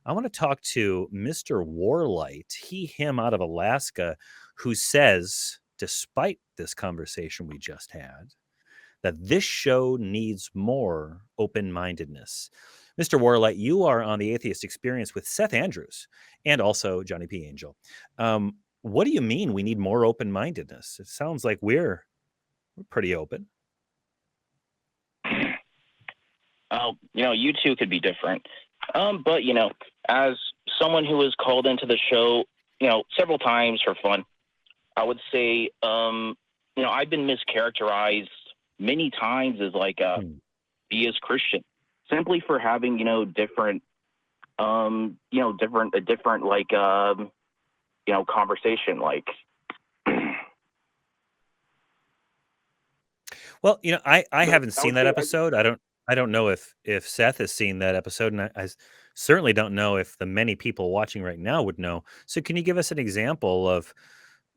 I want to talk to Mr. Warlight, him out of Alaska, who says, despite this conversation we just had, that this show needs more open-mindedness. Mr. Warlight, you are on the Atheist Experience with Seth Andrews and also Johnny P. Angel. What do you mean we need more open-mindedness? It sounds like we're pretty open. You two could be different. But, as someone who was called into the show, several times for fun, I would say, I've been mischaracterized many times as like a atheist Christian, simply for having, different like, conversation, like. Well, I haven't seen that episode. I don't know if Seth has seen that episode, and I certainly don't know if the many people watching right now would know. So can you give us an example of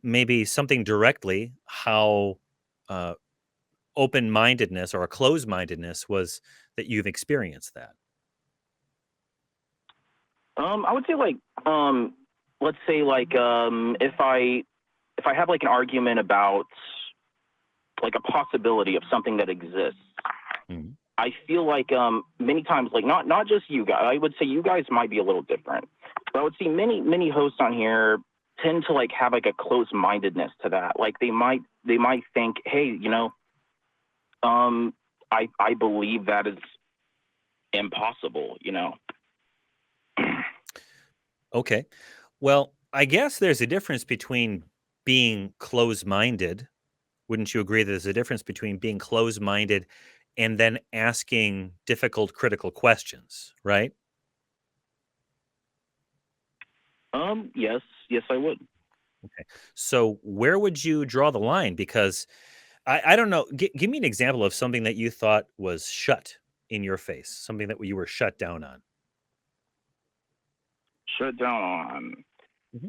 maybe something directly how open-mindedness or a closed-mindedness was that you've experienced that? I would say like, let's say like, if I have like an argument about like a possibility of something that exists, I feel like many times, like not just you guys, I would say you guys might be a little different, but I would see many hosts on here tend to like have like a closed-mindedness to that. Like they might think, hey, I believe that is impossible, Okay. Well, I guess there's a difference between being closed-minded. Wouldn't you agree that there's a difference between being closed-minded and then asking difficult, critical questions, right? Yes, I would. Okay. So where would you draw the line? Because I don't know. Give me an example of something that you thought was shut in your face, something that you were shut down on. Shut down on. Mm-hmm.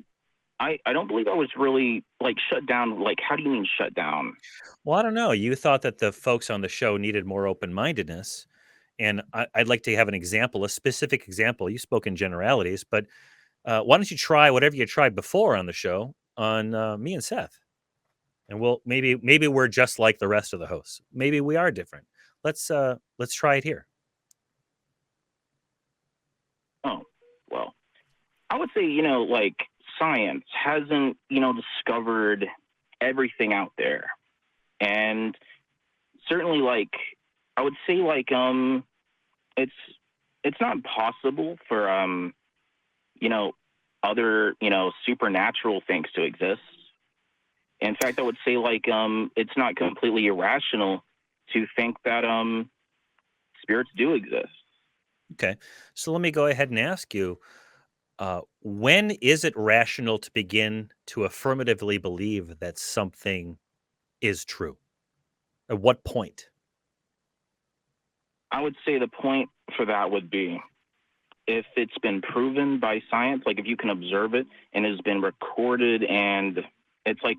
I don't believe I was really like shut down. Like, how do you mean shut down? Well, I don't know. You thought that the folks on the show needed more open-mindedness, and I'd like to have an example, a specific example. You spoke in generalities, but why don't you try whatever you tried before on the show on me and Seth, and we'll maybe we're just like the rest of the hosts. Maybe we are different. Let's try it here. Oh, well, I would say, like science hasn't, discovered everything out there. And certainly like, I would say like, it's not possible for, other, supernatural things to exist. In fact, I would say like, it's not completely irrational to think that, spirits do exist. Okay, so let me go ahead and ask you. When is it rational to begin to affirmatively believe that something is true? At what point? I would say the point for that would be if it's been proven by science, like if you can observe it and has been recorded, and it's like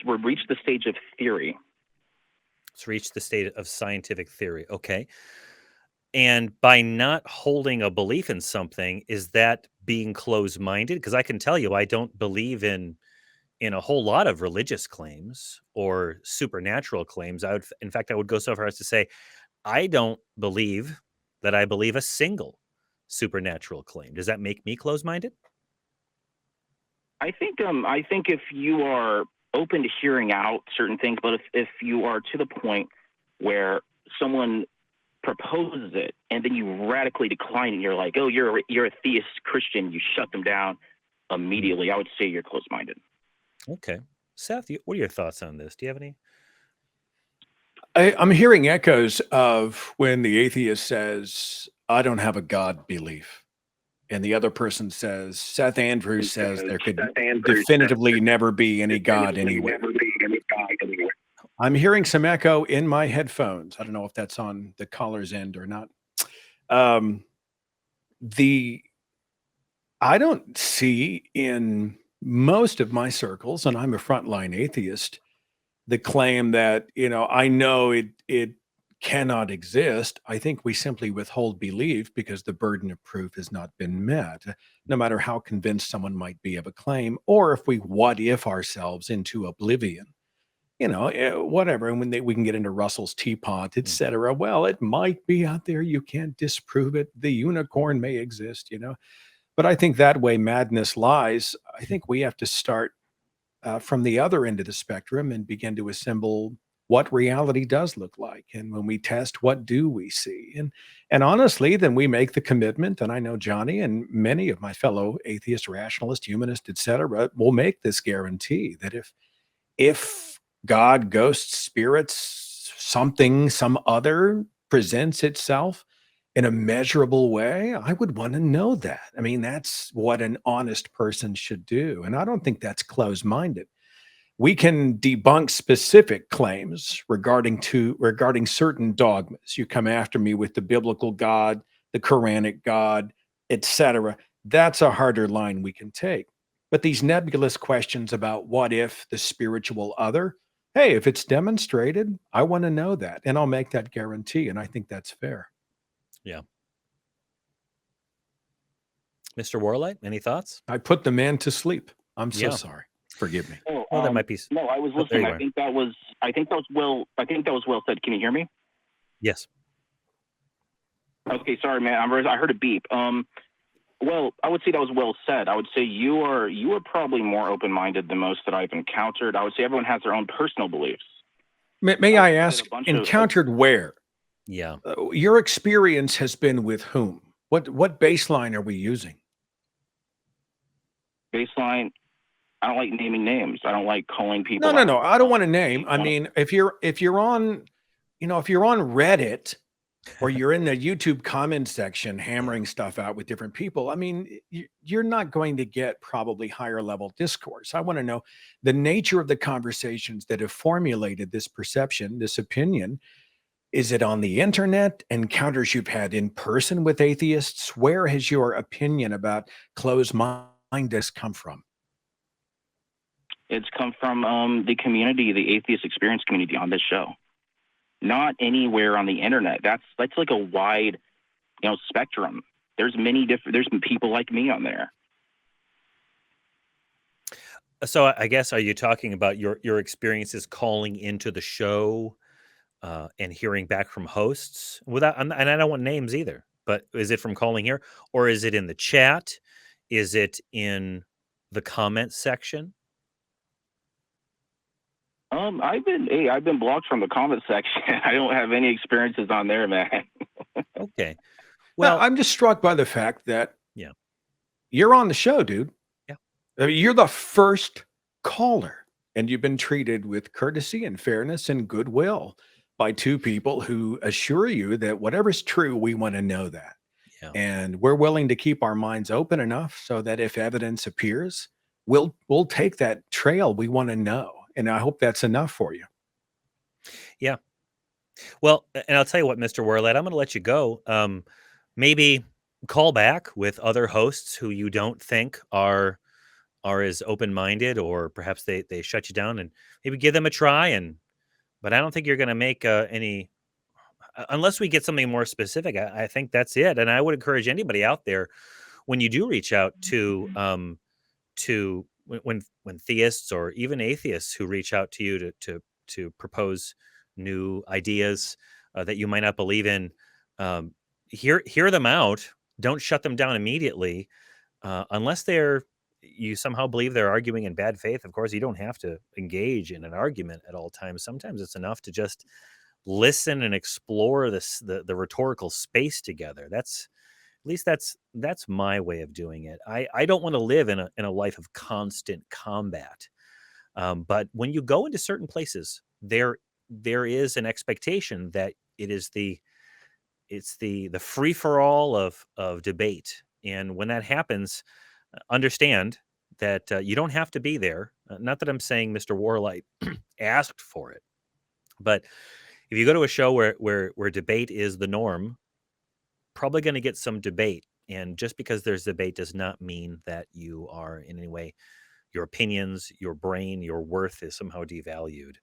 we've reached the stage of theory. It's reached the state of scientific theory. Okay. And by not holding a belief in something, is that being closed-minded? Because I can tell you, I don't believe in a whole lot of religious claims or supernatural claims. In fact, I would go so far as to say, I don't believe that I believe a single supernatural claim. Does that make me closed-minded? I think if you are open to hearing out certain things, but if you are to the point where someone proposes it and then you radically decline it, and you're like, oh, you're a theist Christian, you shut them down immediately, I would say you're closed-minded. Okay. Seth, what are your thoughts on this? Do you have any? I'm hearing echoes of when the atheist says, I don't have a God belief. And the other person says, Seth Andrews says there could definitively never be any God anywhere. I'm hearing some echo in my headphones. I don't know if that's on the caller's end or not. I don't see in most of my circles, and I'm a frontline atheist, the claim that, I know it cannot exist, I think we simply withhold belief because the burden of proof has not been met, no matter how convinced someone might be of a claim, or if we what if ourselves into oblivion. Whatever. And we can get into Russell's teapot, Mm. etc. Well, it might be out there. You can't disprove it. The unicorn may exist. But I think that way madness lies. I think we have to start from the other end of the spectrum and begin to assemble what reality does look like. And when we test, what do we see? And honestly, then we make the commitment. And I know Johnny and many of my fellow atheist, rationalist, humanist, etc., will make this guarantee that if God, ghosts, spirits, something, some other presents itself in a measurable way, I would want to know that. I mean, that's what an honest person should do. And I don't think that's closed minded. We can debunk specific claims regarding certain dogmas. You come after me with the biblical God, the Quranic God, etc. That's a harder line we can take. But these nebulous questions about what if the spiritual other, hey, if it's demonstrated, I want to know that, and I'll make that guarantee, and I think that's fair. Yeah. Mr. Warlight, any thoughts? I put the man to sleep. I'm so Yeah. sorry. Forgive me. Oh, Well, that might be. no, I was Oh, there listening. you I are. think that was well said. Can you hear me? Yes. Okay, sorry, man. I heard a beep. Well, I would say that was well said. I would say you are probably more open-minded than most that I've encountered. I would say everyone has their own personal beliefs. May I ask, A bunch encountered where? Yeah. Your experience has been with whom? What baseline are we using? baseline. I don't like naming names. I don't like calling people. No. I don't want to name. I mean, if you're on, if you're on Reddit or you're in the YouTube comment section hammering stuff out with different people, I mean, you're not going to get probably higher level discourse. I want to know the nature of the conversations that have formulated this perception, this opinion. Is it on the internet, encounters you've had in person with atheists? Where has your opinion about closed mindedness come from? It's come from the community, the Atheist Experience community on this show. Not anywhere on the internet. That's like a wide, spectrum. There's there's people like me on there. So I guess, are you talking about your experiences calling into the show and hearing back from hosts without, and I don't want names either, but is it from calling here, or is it in the chat? Is it in the comment section? I've been blocked from the comment section. I don't have any experiences on there, man. Okay. Well, Well, I'm just struck by the fact that yeah. you're on the show, dude. Yeah. I mean, you're the first caller, and you've been treated with courtesy and fairness and goodwill by two people who assure you that whatever's true, we want to know that. Yeah. And we're willing to keep our minds open enough so that if evidence appears, we'll take that trail we want to know. And I hope that's enough for you. Yeah. Well, and I'll tell you what, Mr. Warlett, I'm going to let you go. Maybe call back with other hosts who you don't think are as open-minded, or perhaps they shut you down, and maybe give them a try. But I don't think you're going to make any, unless we get something more specific. I think that's it. And I would encourage anybody out there, when you do reach out to when theists or even atheists who reach out to you to propose new ideas that you might not believe in, hear them out. Don't shut them down immediately, unless you somehow believe they're arguing in bad faith. Of course, you don't have to engage in an argument at all times. Sometimes it's enough to just listen and explore the rhetorical space together. That's my way of doing it. I don't want to live in a life of constant combat. But when you go into certain places, there is an expectation that it's the free for all of debate. And when that happens, understand that you don't have to be there. Not that I'm saying Mr. Warlight asked for it, but if you go to a show where debate is the norm, probably going to get some debate. And just because there's debate does not mean that you are in any way, your opinions, your brain, your worth is somehow devalued.